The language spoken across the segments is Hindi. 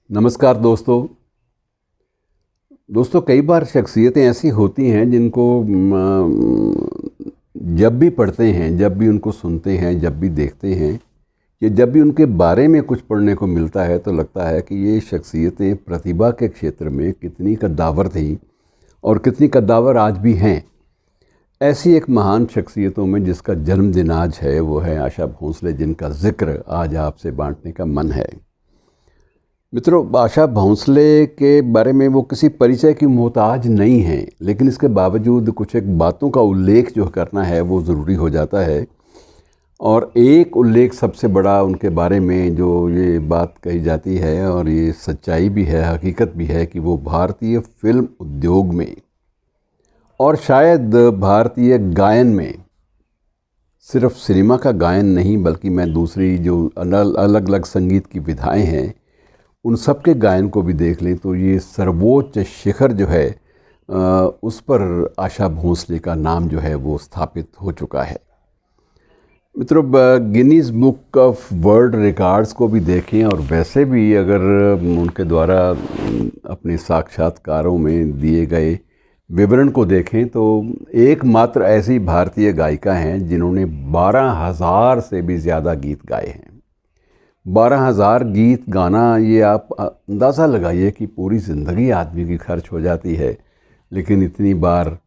नमस्कार दोस्तों। कई बार शख्सियतें ऐसी होती हैं जिनको जब भी पढ़ते हैं, जब भी उनको सुनते हैं, जब भी देखते हैं या जब भी उनके बारे में कुछ पढ़ने को मिलता है तो लगता है कि ये शख्सियतें प्रतिभा के क्षेत्र में कितनी कद्दावर थी और कितनी कद्दावर आज भी हैं। ऐसी एक महान शख्सियतों में जिसका जन्मदिन आज है वो है आशा भोंसले, जिनका जिक्र आज आपसे बांटने का मन है। मित्रों, आशा भोंसले के बारे में वो किसी परिचय की मोहताज नहीं है, लेकिन इसके बावजूद कुछ एक बातों का उल्लेख जो करना है वो ज़रूरी हो जाता है। और एक उल्लेख सबसे बड़ा उनके बारे में जो ये बात कही जाती है, और ये सच्चाई भी है, हकीकत भी है, कि वो भारतीय फिल्म उद्योग में और शायद भारतीय गायन में, सिर्फ सिनेमा का गायन नहीं बल्कि मैं दूसरी जो अलग अलग संगीत की विधाएं हैं उन सब के गायन को भी देख लें तो ये सर्वोच्च शिखर जो है उस पर आशा भोंसले का नाम जो है वो स्थापित हो चुका है। मित्रों, Guinness book of world records को भी देखें और वैसे भी अगर उनके द्वारा अपने साक्षात्कारों में दिए गए विवरण को देखें तो एकमात्र ऐसी भारतीय गायिका हैं जिन्होंने 12,000 से भी ज़्यादा गीत गाए हैं। 12,000 गीत गाना, ये आप अंदाज़ा लगाइए कि पूरी ज़िंदगी आदमी की खर्च हो जाती है, लेकिन इतनी बार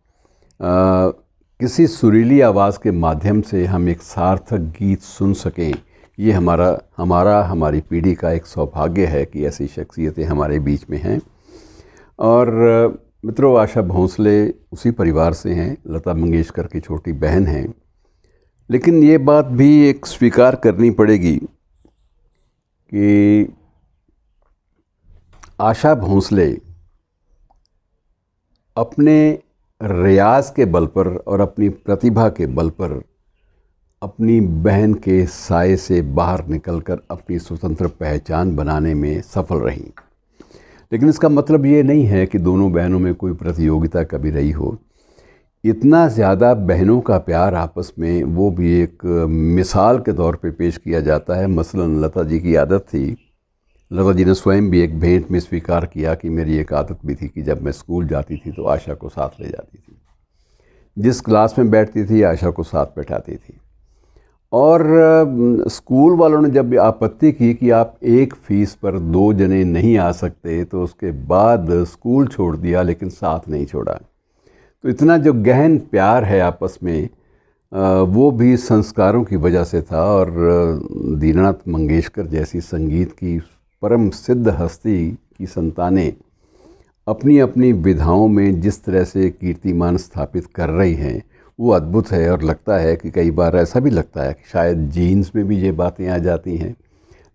किसी सुरीली आवाज़ के माध्यम से हम एक सार्थक गीत सुन सकें, ये हमारी पीढ़ी का एक सौभाग्य है कि ऐसी शख्सियतें हमारे बीच में हैं। और मित्रों, आशा भोंसले उसी परिवार से हैं, लता मंगेशकर की छोटी बहन हैं। लेकिन ये बात भी एक स्वीकार करनी पड़ेगी कि आशा भोंसले अपने रियाज के बल पर और अपनी प्रतिभा के बल पर अपनी बहन के साए से बाहर निकलकर अपनी स्वतंत्र पहचान बनाने में सफल रहीं। लेकिन इसका मतलब ये नहीं है कि दोनों बहनों में कोई प्रतियोगिता कभी रही हो। इतना ज़्यादा बहनों का प्यार आपस में, वो भी एक मिसाल के तौर पे पेश किया जाता है। मसलन लता जी की आदत थी, लता जी ने स्वयं भी एक भेंट में स्वीकार किया कि मेरी एक आदत भी थी कि जब मैं स्कूल जाती थी तो आशा को साथ ले जाती थी, जिस क्लास में बैठती थी आशा को साथ बैठाती थी। और स्कूल वालों ने जब आपत्ति की कि आप एक फ़ीस पर 2 जने नहीं आ सकते तो उसके बाद स्कूल छोड़ दिया, लेकिन साथ नहीं छोड़ा। तो इतना जो गहन प्यार है आपस में, वो भी संस्कारों की वजह से था। और दीनानाथ मंगेशकर जैसी संगीत की परम सिद्ध हस्ती की संतानें अपनी अपनी विधाओं में जिस तरह से कीर्तिमान स्थापित कर रही हैं वो अद्भुत है। और लगता है कि कई बार ऐसा भी लगता है कि शायद जीन्स में भी ये बातें आ जाती हैं,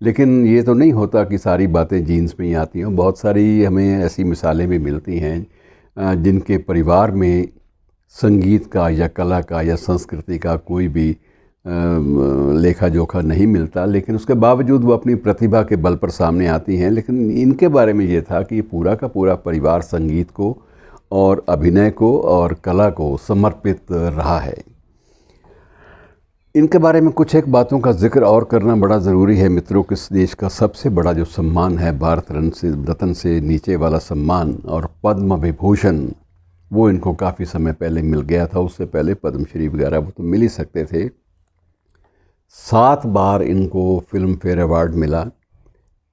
लेकिन ये तो नहीं होता कि सारी बातें जीन्स में ही आती हों। बहुत सारी हमें ऐसी मिसालें भी मिलती हैं जिनके परिवार में संगीत का या कला का या संस्कृति का कोई भी लेखा जोखा नहीं मिलता, लेकिन उसके बावजूद वो अपनी प्रतिभा के बल पर सामने आती हैं। लेकिन इनके बारे में ये था कि पूरा का पूरा परिवार संगीत को और अभिनय को और कला को समर्पित रहा है। इनके बारे में कुछ एक बातों का जिक्र और करना बड़ा ज़रूरी है। मित्रों, किस देश का सबसे बड़ा जो सम्मान है, भारत रत्न से नीचे वाला सम्मान और पद्म विभूषण, वो इनको काफ़ी समय पहले मिल गया था। उससे पहले पद्मश्री वगैरह वो तो मिल ही सकते थे। 7 बार इनको फिल्म फेयर अवार्ड मिला,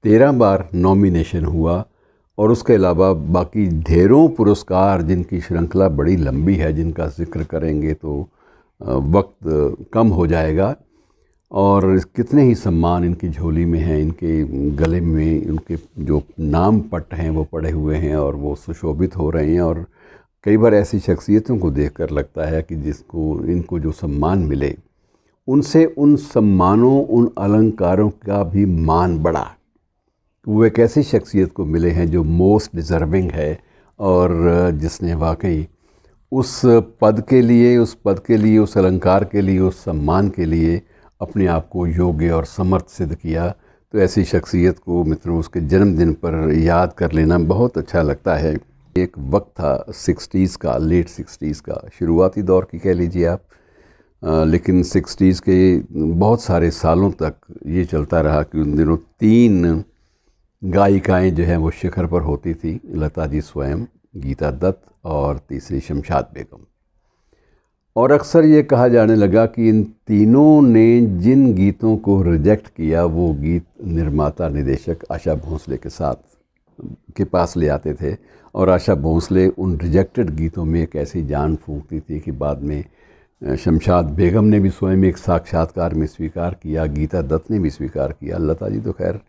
13 बार नॉमिनेशन हुआ, और उसके अलावा बाकी ढेरों पुरस्कार जिनकी श्रृंखला बड़ी लंबी है, जिनका जिक्र करेंगे तो वक्त कम हो जाएगा। और कितने ही सम्मान इनकी झोली में हैं, इनके गले में उनके जो नाम पट हैं वो पड़े हुए हैं और वो सुशोभित हो रहे हैं। और कई बार ऐसी शख्सियतों को देखकर लगता है कि इनको जो सम्मान मिले, उनसे उन सम्मानों, उन अलंकारों का भी मान बढ़ा। वो एक ऐसी शख्सियत को मिले हैं जो मोस्ट डिज़र्विंग है और जिसने वाकई उस पद के लिए, उस अलंकार के लिए, उस सम्मान के लिए अपने आप को योग्य और समर्थ सिद्ध किया। तो ऐसी शख्सियत को मित्रों उसके जन्मदिन पर याद कर लेना बहुत अच्छा लगता है। एक वक्त था 60s का, लेट 60s का, शुरुआती दौर की कह लीजिए आप, लेकिन 60s के बहुत सारे सालों तक ये चलता रहा कि उन दिनों 3 गायिकाएं जो हैं वो शिखर पर होती थी, लता जी स्वयं, गीता दत्त और तीसरी शमशाद बेगम। और अक्सर ये कहा जाने लगा कि इन तीनों ने जिन गीतों को रिजेक्ट किया वो गीत निर्माता निदेशक आशा भोंसले के पास ले आते थे, और आशा भोंसले उन रिजेक्टेड गीतों में एक ऐसी जान फूंकती थी कि बाद में शमशाद बेगम ने भी स्वयं एक साक्षात्कार में स्वीकार किया, गीता दत्त ने भी स्वीकार किया, लता जी तो खैर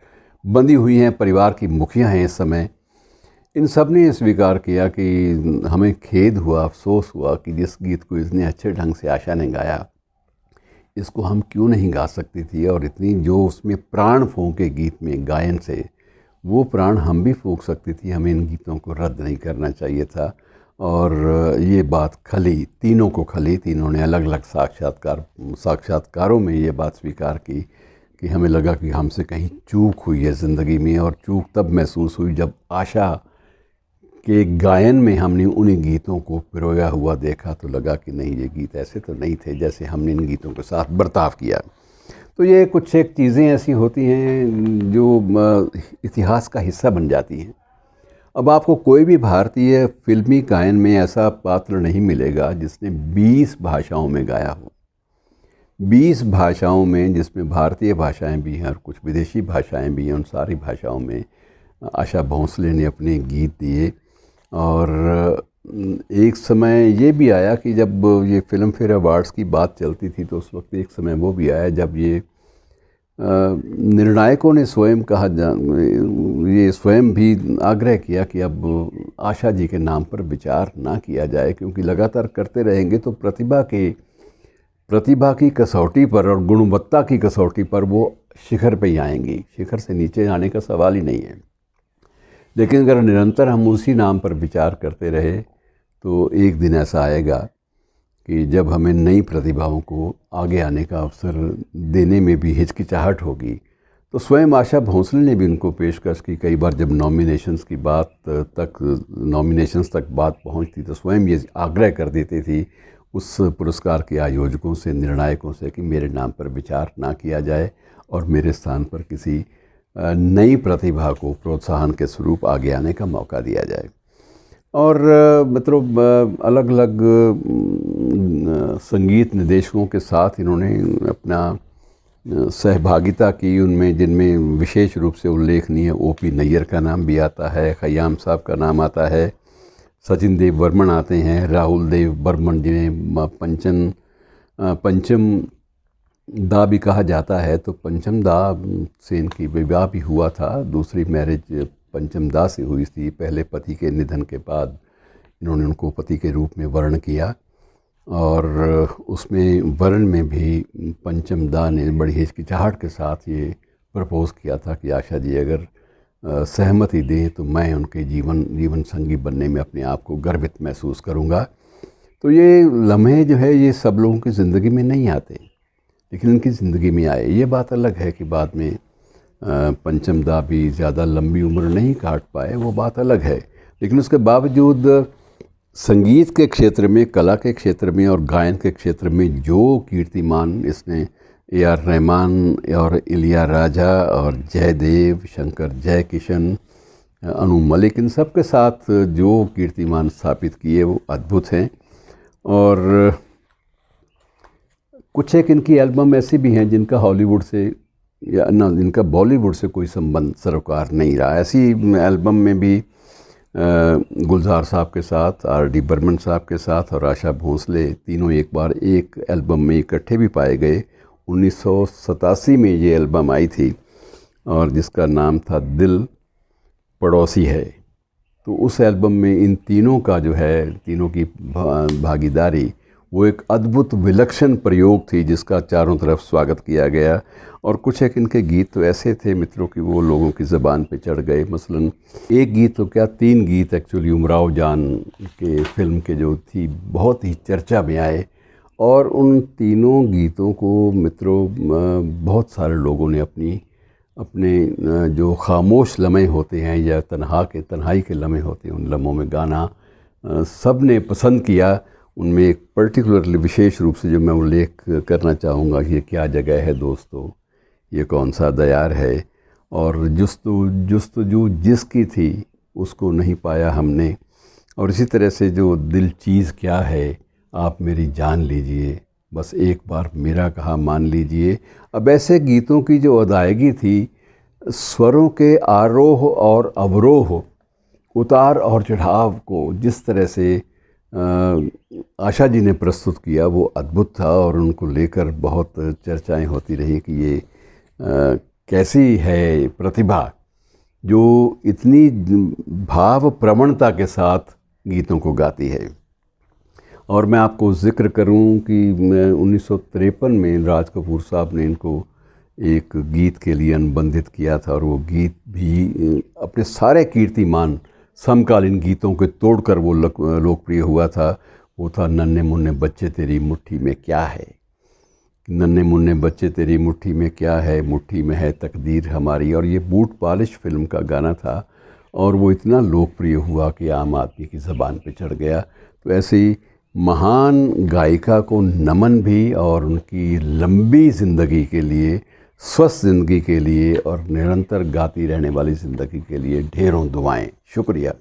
बंधी हुई हैं, परिवार की मुखिया हैं इस समय। इन सब ने स्वीकार किया कि हमें खेद हुआ, अफसोस हुआ कि जिस गीत को इतने अच्छे ढंग से आशा ने गाया, इसको हम क्यों नहीं गा सकती थी, और इतनी जो उसमें प्राण फूंके गीत में गायन से, वो प्राण हम भी फूंक सकती थी, हमें इन गीतों को रद्द नहीं करना चाहिए था। और ये बात खली, तीनों को खली, तीनों ने अलग अलग साक्षात्कारों में ये बात स्वीकार की कि हमें लगा कि हमसे कहीं चूक हुई है ज़िंदगी में, और चूक तब महसूस हुई जब आशा के गायन में हमने उन्हीं गीतों को पिरोया हुआ देखा, तो लगा कि नहीं, ये गीत ऐसे तो नहीं थे जैसे हमने इन गीतों के साथ बर्ताव किया। तो ये कुछ एक चीज़ें ऐसी होती हैं जो इतिहास का हिस्सा बन जाती हैं। अब आपको कोई भी भारतीय फिल्मी गायन में ऐसा पात्र नहीं मिलेगा जिसने 20 भाषाओं में गाया हो, 20 भाषाओं में, जिसमें भारतीय भाषाएं भी हैं और कुछ विदेशी भाषाएं भी हैं। उन सारी भाषाओं में आशा भोंसले ने अपने गीत दिए। और एक समय ये भी आया कि जब ये फिल्म फेयर अवार्ड्स की बात चलती थी, तो उस वक्त एक समय वो भी आया जब ये निर्णायकों ने स्वयं ये स्वयं भी आग्रह किया कि अब आशा जी के नाम पर विचार ना किया जाए, क्योंकि लगातार करते रहेंगे तो प्रतिभा की कसौटी पर और गुणवत्ता की कसौटी पर वो शिखर पे ही आएंगी, शिखर से नीचे आने का सवाल ही नहीं है। लेकिन अगर निरंतर हम उसी नाम पर विचार करते रहे तो एक दिन ऐसा आएगा कि जब हमें नई प्रतिभाओं को आगे आने का अवसर देने में भी हिचकिचाहट होगी। तो स्वयं आशा भोंसले ने भी उनको पेशकश की। कई बार जब नॉमिनेशंस तक बात पहुंचती तो स्वयं ये आग्रह कर देती थी उस पुरस्कार के आयोजकों से, निर्णायकों से, कि मेरे नाम पर विचार ना किया जाए और मेरे स्थान पर किसी नई प्रतिभा को प्रोत्साहन के स्वरूप आगे आने का मौका दिया जाए। और मतलब अलग अलग संगीत निर्देशकों के साथ इन्होंने अपना सहभागिता की, उनमें जिनमें विशेष रूप से उल्लेखनीय O.P. नैयर का नाम भी आता है, खयाम साहब का नाम आता है, सचिन देव बर्मन आते हैं, राहुल देव बर्मन जिन्हें पंचम दा भी कहा जाता है। तो पंचम दा से इनकी विवाह भी हुआ था, दूसरी मैरिज पंचम दा से हुई थी। पहले पति के निधन के बाद इन्होंने उनको पति के रूप में वर्ण किया, और उसमें वर्ण में भी पंचम दा ने बड़ी हिचकिचाहट के साथ ये प्रपोज़ किया था कि आशा जी अगर सहमति दें तो मैं उनके जीवन संगी बनने में अपने आप को गर्वित महसूस करूँगा। तो ये लम्हे जो है ये सब लोगों की ज़िंदगी में नहीं आते, लेकिन उनकी ज़िंदगी में आए। ये बात अलग है कि बाद में पंचम दा भी ज़्यादा लंबी उम्र नहीं काट पाए, वो बात अलग है। लेकिन उसके बावजूद संगीत के क्षेत्र में, कला के क्षेत्र में और गायन के क्षेत्र में जो कीर्तिमान इसने A.R. रहमान और इलिया राजा और जयदेव, शंकर जयकिशन, अनु मलिक, इन सब के साथ जो कीर्तिमान स्थापित किए वो अद्भुत हैं। और कुछ एक इनकी एल्बम ऐसी भी हैं जिनका हॉलीवुड से या ना जिनका बॉलीवुड से कोई संबंध सरोकार नहीं रहा। ऐसी एल्बम में भी गुलजार साहब के साथ, R.D. बर्मन साहब के साथ और आशा भोंसले तीनों एक बार एक एल्बम में इकट्ठे भी पाए गए। 1987 में ये एल्बम आई थी और जिसका नाम था दिल पड़ोसी है। तो उस एल्बम में इन तीनों का जो है, तीनों की भागीदारी वो एक अद्भुत विलक्षण प्रयोग थी जिसका चारों तरफ स्वागत किया गया। और कुछ एक इनके गीत तो ऐसे थे मित्रों कि वो लोगों की ज़बान पे चढ़ गए। मसलन एक गीत तो क्या, 3 गीत एक्चुअली उमराव जान के फिल्म के जो थी बहुत ही चर्चा में आए, और उन तीनों गीतों को मित्रों बहुत सारे लोगों ने अपने जो खामोश लम्हे होते हैं या तन्हाई के लम्हे होते हैं, उन लम्हों में गाना सब ने पसंद किया। उनमें एक पर्टिकुलरली विशेष रूप से जो मैं उल्लेख करना चाहूँगा कि ये क्या जगह है दोस्तों, ये कौन सा दयार है, और जुस्तजू जिसकी थी उसको नहीं पाया हमने। और इसी तरह से जो दिल चीज़ क्या है आप मेरी जान लीजिए, बस एक बार मेरा कहा मान लीजिए। अब ऐसे गीतों की जो अदायगी थी, स्वरों के आरोह और अवरोह, उतार और चढ़ाव को जिस तरह से आशा जी ने प्रस्तुत किया वो अद्भुत था। और उनको लेकर बहुत चर्चाएं होती रही कि ये कैसी है प्रतिभा जो इतनी भाव प्रवणता के साथ गीतों को गाती है। और मैं आपको ज़िक्र करूं कि 1953 में राज कपूर साहब ने इनको एक गीत के लिए अनुबंधित किया था, और वो गीत भी अपने सारे कीर्तिमान समकालीन गीतों के तोड़कर वो लोकप्रिय हुआ था। वो था नन्हे मुन्ने बच्चे तेरी मुट्ठी में क्या है। नन्हे मुन्ने बच्चे तेरी मुट्ठी में क्या है, मुट्ठी में है तकदीर हमारी। और ये बूट पॉलिश फिल्म का गाना था और वो इतना लोकप्रिय हुआ कि आम आदमी की ज़बान पे चढ़ गया। तो ऐसे ही महान गायिका को नमन भी, और उनकी लंबी ज़िंदगी के लिए, स्वस्थ ज़िंदगी के लिए और निरंतर गाती रहने वाली ज़िंदगी के लिए ढेरों दुआएं। शुक्रिया।